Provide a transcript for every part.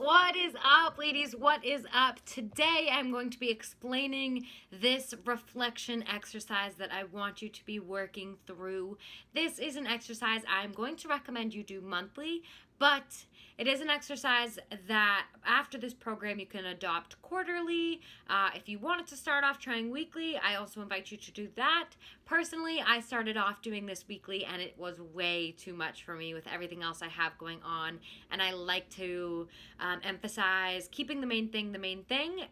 What is up, ladies? What is up? Today I'm going to be explaining this reflection exercise that I want you to be working through. This is an exercise I'm going to recommend you do monthly, but it is an exercise that after this program you can adopt quarterly. If you wanted to start off trying weekly, I also invite you to do that. Personally, I started off doing this weekly and it was way too much for me with everything else I have going on, and I like to emphasize keeping the main thing,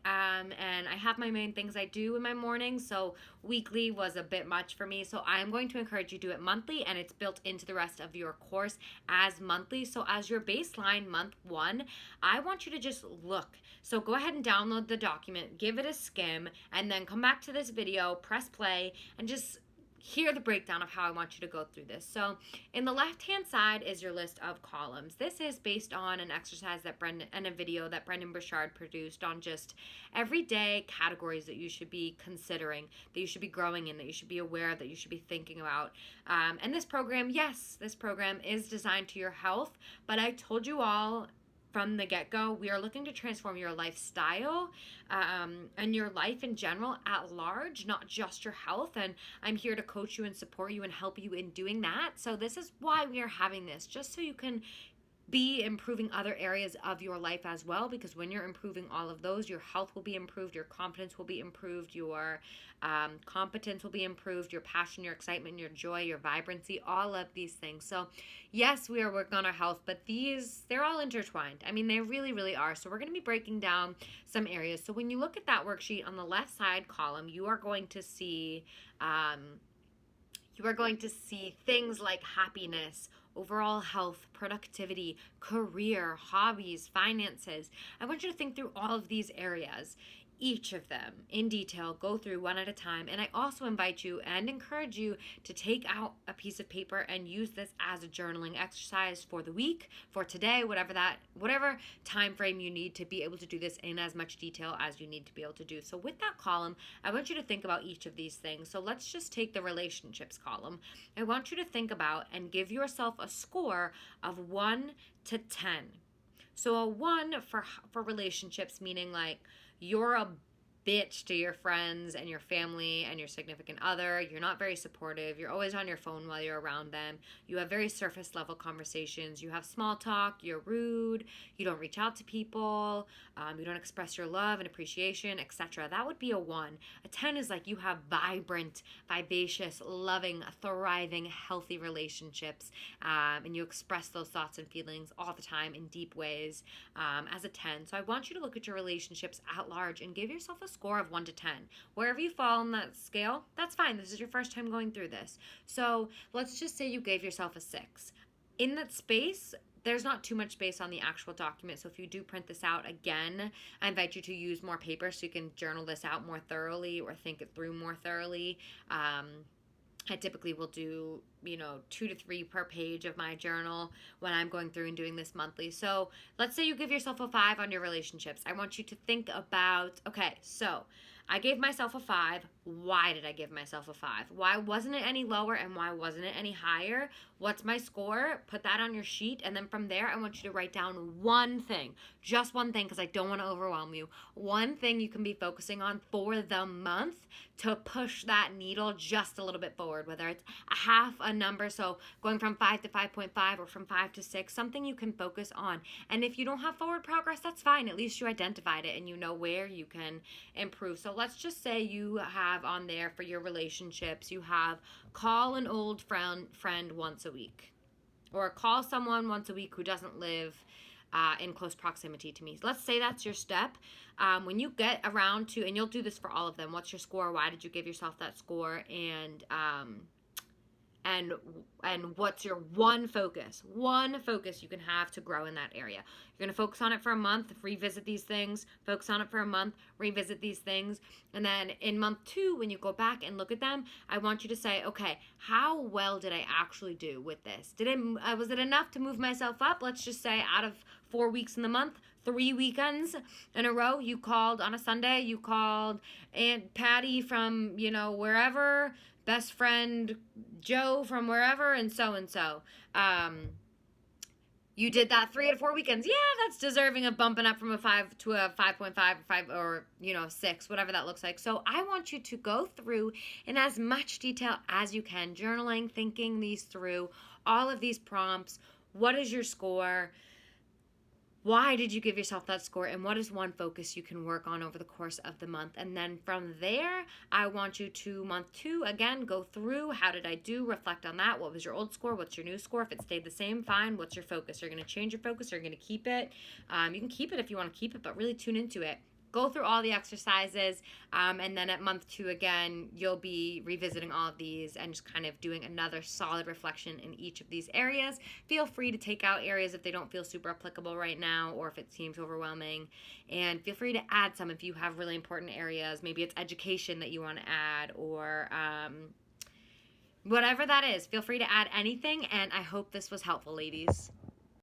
and I have my main things I do in my mornings, so weekly was a bit much for me. So I'm going to encourage you to do it monthly, and it's built into the rest of your course as monthly. So as your baseline month one, I want you to just look. So go ahead and download the document, give it a skim, and then come back to this video, press play, and just hear the breakdown of how I want you to go through this. So in the left-hand side is your list of columns. This is based on an exercise that a video that Brendan Burchard produced on just everyday categories that you should be considering, that you should be growing in, that you should be aware of, that you should be thinking about. And this program, yes, this program is designed to your health, but I told you all from the get-go, we are looking to transform your lifestyle and your life in general at large, not just your health. And I'm here to coach you and support you and help you in doing that. So this is why we are having this, just so you can be improving other areas of your life as well, because when you're improving all of those, your health will be improved, your confidence will be improved, your competence will be improved, your passion, your excitement, your joy, your vibrancy, all of these things. So yes, we are working on our health, but they're all intertwined. I mean, they really, really are. So we're going to be breaking down some areas. So when you look at that worksheet on the left side column, you are going to see things like happiness, overall health, productivity, career, hobbies, finances. I want you to think through all of these areas, each of them in detail, go through one at a time. And I also invite you and encourage you to take out a piece of paper and use this as a journaling exercise for the week, for today, whatever time frame you need to be able to do this in as much detail as you need to be able to do. So with that column, I want you to think about each of these things. So let's just take the relationships column. I want you to think about and give yourself a score of 1 to 10. So a 1 for relationships, meaning like you're a bitch to your friends and your family and your significant other. You're not very supportive. You're always on your phone while you're around them. You have very surface level conversations. You have small talk. You're rude. You don't reach out to people. You don't express your love and appreciation, etc. That would be a 1. A 10 is like you have vibrant, vivacious, loving, thriving, healthy relationships, and you express those thoughts and feelings all the time in deep ways as a 10. So I want you to look at your relationships at large and give yourself a score of 1 to 10. Wherever you fall on that scale, that's fine. This is your first time going through this. So let's just say you gave yourself a 6. In that space, there's not too much space on the actual document. So if you do print this out again, I invite you to use more paper so you can journal this out more thoroughly or think it through more thoroughly. I typically will do, 2 to 3 per page of my journal when I'm going through and doing this monthly. So let's say you give yourself a 5 on your relationships. I want you to think about, okay, so I gave myself a 5. Why did I give myself a 5? Why wasn't it any lower and why wasn't it any higher? What's my score? Put that on your sheet, and then from there I want you to write down one thing, just one thing, because I don't want to overwhelm you. One thing you can be focusing on for the month to push that needle just a little bit forward, whether it's a half a number, so going from 5 to 5.5 or from 5 to 6, something you can focus on. And if you don't have forward progress, that's fine. At least you identified it and you know where you can improve. So let's just say you have on there for your relationships, you have call an old friend once a week, or call someone once a week who doesn't live in close proximity to me. So let's say that's your step. When you get around to, and you'll do this for all of them, what's your score? Why did you give yourself that score? And what's your one focus you can have to grow in that area. You're going to focus on it for a month, revisit these things, focus on it for a month, revisit these things. And then in month 2, when you go back and look at them, I want you to say, okay, how well did I actually do with this? Was it enough to move myself up? Let's just say out of 4 weeks in the month, 3 weekends in a row, you called on a Sunday, you called Aunt Patty from, wherever, best friend Joe from wherever, and so. You did that 3 out of 4 weekends. Yeah, that's deserving of bumping up from a 5 to a 5.5 or 5 or 6, whatever that looks like. So I want you to go through in as much detail as you can, journaling, thinking these through, all of these prompts. What is your score? Why did you give yourself that score, and what is one focus you can work on over the course of the month? And then from there, I want you to month 2 again go through, how did I do, reflect on that. What was your old score? What's your new score? If it stayed the same, fine. What's your focus? You're going to change your focus, or you're going to keep it. You can keep it if you want to keep it, but really tune into it. Go through all the exercises, and then at month 2 again, you'll be revisiting all of these and just kind of doing another solid reflection in each of these areas. Feel free to take out areas if they don't feel super applicable right now, or if it seems overwhelming, and feel free to add some if you have really important areas. Maybe it's education that you want to add, or whatever that is. Feel free to add anything, and I hope this was helpful, ladies.